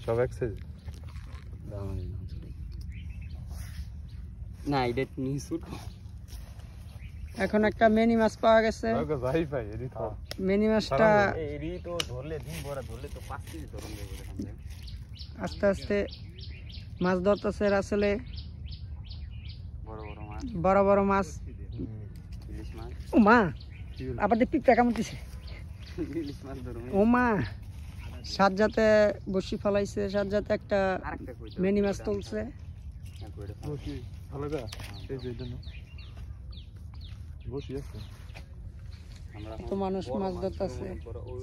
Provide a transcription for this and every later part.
সব এক সাইজ না এটা নিচু এখন একটা মিনি মাছ পাওয়া গেছে ভাই ভাই এডি তো মিনি মাছটা এডি তো ধরলে দিন ভরা ধরলে তো 5 কেজি ধরুন দেবে এখানে আস্তে আস্তে মাছ ধরতেছে আসলে বড় বড় মাছ বড় বড় মাছ ইলিশ মাছ ও মা আবার দেখি পিপটা কেমন দিছে ইলিশ মাছ ধরুন ও মা সাজ্জাতে বসি ফলাইছে সাজ্জাতে একটা আরেকটা কই মিনি মাছ তুলছে বসি ভালো গা এই যে দেন বসি আছে আমরা কত মানুষ মাছ ধরতেছে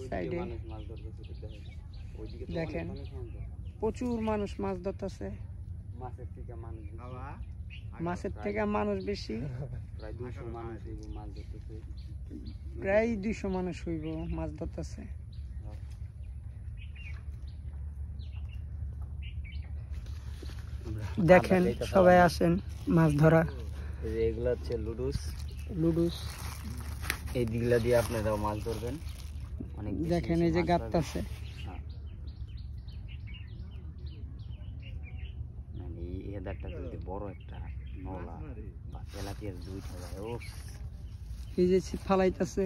সাইডে মানুষ মাছ ধরতেছে ওইদিকে দেখেন প্রচুর মানুষ মাছ ধরতেছে মাছের থেকে মানুষ বেশি প্রায় 200 মানুষ এই মাছ ধরতেছে প্রায় 200 মানুষ হইব মাছ ধরতেছে দেখেন সবাই আসেন মাছ ধরা এই যে এগুলা হচ্ছে লুডুস এই দিকলা দিয়ে আপনারা মাছ ধরবেন অনেক দেখেন এই যে গাত আছে মানে এই হেদারটা যদি বড় একটা নলা বা তেলাপিয়ার দুইটা যায় ও এই যে ছিপ ফালাইতেছে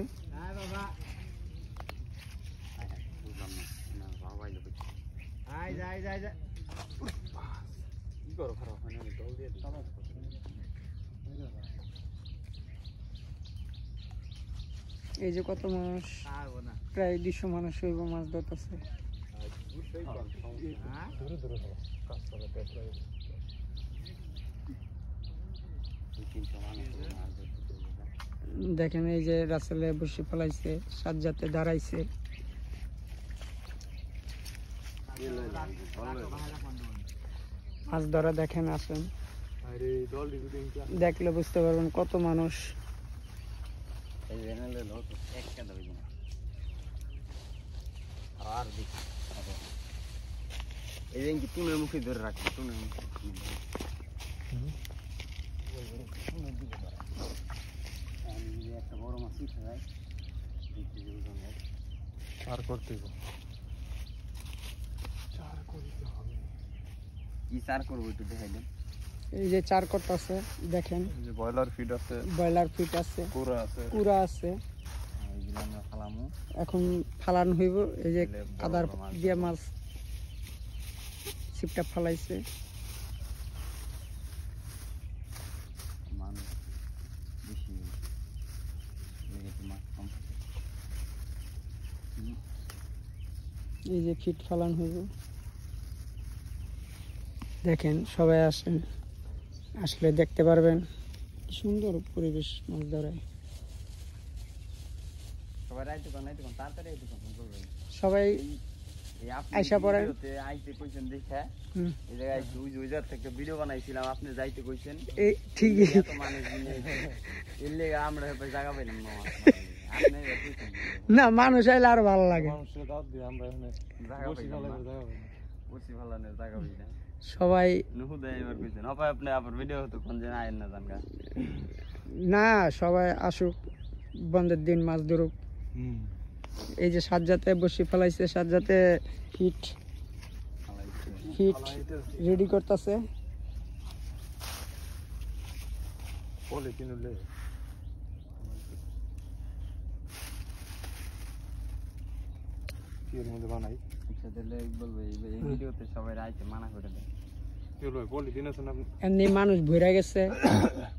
বুঝলাম না বাবাই লোক যাই কি করো খারাপ হয় না জল দিয়ে এই যে কত মানুষ প্রায় 200 মানুষ হইব মাছ ধরতেছে ধরে ধরে কাজ করে দেখলাই দেখেন এই যে রাসেলে বসে ফলাইছে সাজ্জাতে দাঁড়াইছে মাছ ধরা দেখেন আসেন আরে দল দেখলে বুঝতে পারবেন কত মানুষ এই জেনারেলে লোক একটা দাবি না আর দেখ এই যে কি টুনের মুখে ধরে রাখি টুনের মুখে একটা বড় মাছ উঠে যায় চার করতে চার করতে হবে কি চার করবো একটু দেখাই দেন এই যে চার কট আছে দেখেন যে বয়লার ফিড আছে ব্রয়লার ফিট আছে কুড়া আছে এইগুলো আমরা ফালামু এখন ফালানো হইব এই যে কাদার দিয়ে মাছ ছিপটা ফালাইছে মানুষ বেশি মাছ কম এই যে ফিট ফালানো হইব দেখেন সবাই আসেন আসলে দেখতে পারবেন সুন্দর পরিবেশ মাছ ধরায় সবাই রাইতে কোন তাড়াতাড়ি আইতে কোন করবেন সবাই আইসা পড়ে আইতে কইছেন দেখে এই জায়গায় দুই জায়গা থেকে ভিডিও বানাইছিলাম আপনি যাইতে কইছেন এই ঠিকই এত মানুষ এলে আমরা জায়গা পাইলাম না আপনি কইছেন না মানুষ আইলে আর ভালো লাগে মানুষের দাঁত দিয়ে আমরা এখানে জায়গা পাইলাম বসি ভালো না জায়গা পাই না সবাই নুহু দেয় এবার কইছেন আপা আপনি আবার ভিডিও হতো কোন জায়গা আইন না জানগা না সবাই আসুক বন্ধের দিন মাছ ধরুক এই যে সাজ্জাতে বসি ফেলাইছে সাজ্জাতে ফিট রেডি করতেছে পলিথিন এর মধ্যে বানাই আচ্ছা তাহলে বলবো এই ভিডিওতে সবাই আইতে মানা করে দেন কি বলবো পলিথিন আছে না এমনি মানুষ ভরে গেছে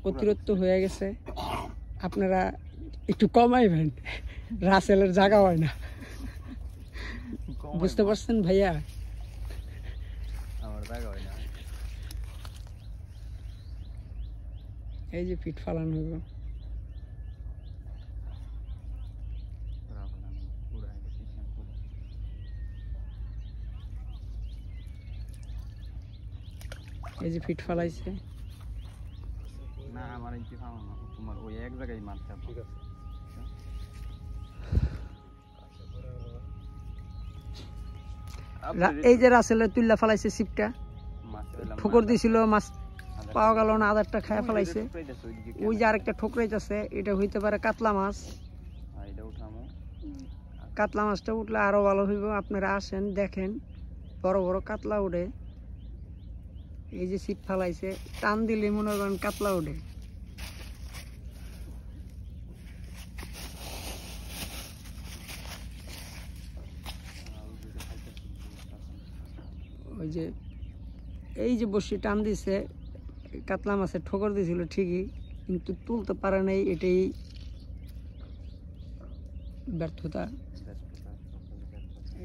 অতিরিক্ত হয়ে গেছে আপনারা একটু কমাইবেন রাসেলের জায়গা হয় না বুঝতে পারছেন ভাইয়া আমার জায়গা হয় না এই যে ফিট ফালানো হইব এই যে ফিট ফালাইছে না আমার ইচ্ছে খাওয়া না তোমার ওই এক জায়গায় মারতে হবে ঠিক আছে এই যে রাসেলের তুল্লা ফালাইছে সিপটা ঠোকর দিছিল মাছ পাওয়া গেল না আদারটা খায় ফেলাইছে ওই যে আরেকটা ঠোকরাইতেছে এটা হইতে পারে কাতলা মাছ কাতলা মাছটা উঠলে আরো ভালো হইব আপনারা আসেন দেখেন বড় বড় কাতলা উঠে। এই যে ছিপ ফালাইছে, টান দিলে মনে করেন কাতলা উঠে। ওই যে এই যে বসি টান দিছে, কাতলা মাছের ঠোকর দিয়েছিল ঠিকই, কিন্তু তুলতে পারে নাই, এটাই ব্যর্থতা।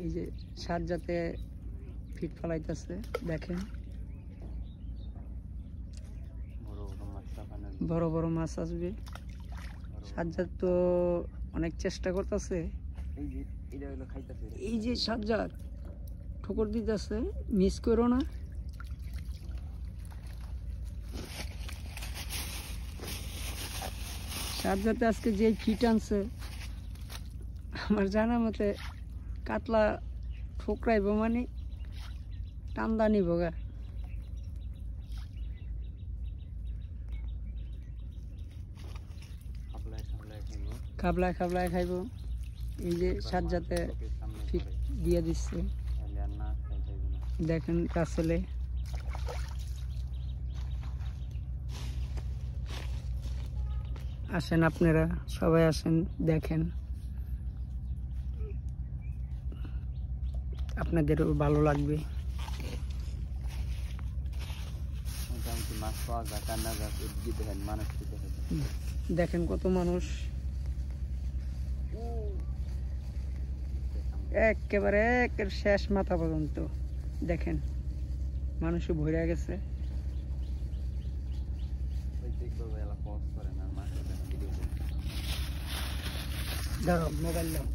এই যে সাজ্জাতে ফিট ফালাইতেছে, দেখেন বড় বড় মাছ আসবে। সাজ্জাদ তো অনেক চেষ্টা করতেছে। এই যে সাজ্জাদ ঠোকর দিতেছে, মিস করো না। সাজ্জাতে আজকে যে ফিট আনছে, আমার জানা মতে কাতলা ঠোকরাইব মানে টান্দা নিব গা। খাবলায় খাবলায় খাইব। এই যে সাজ্জাতে ফিট দিয়ে দিচ্ছে, দেখেন রাসেলে। আসেন আপনারা সবাই আসেন, দেখেন, আপনাদেরও ভালো লাগবে। দেখেন কত মানুষ, একেবারে শেষ মাথা পর্যন্ত দেখেন মানুষও ভরে গেছে। দাঁড়াও, মোবাইল দাও।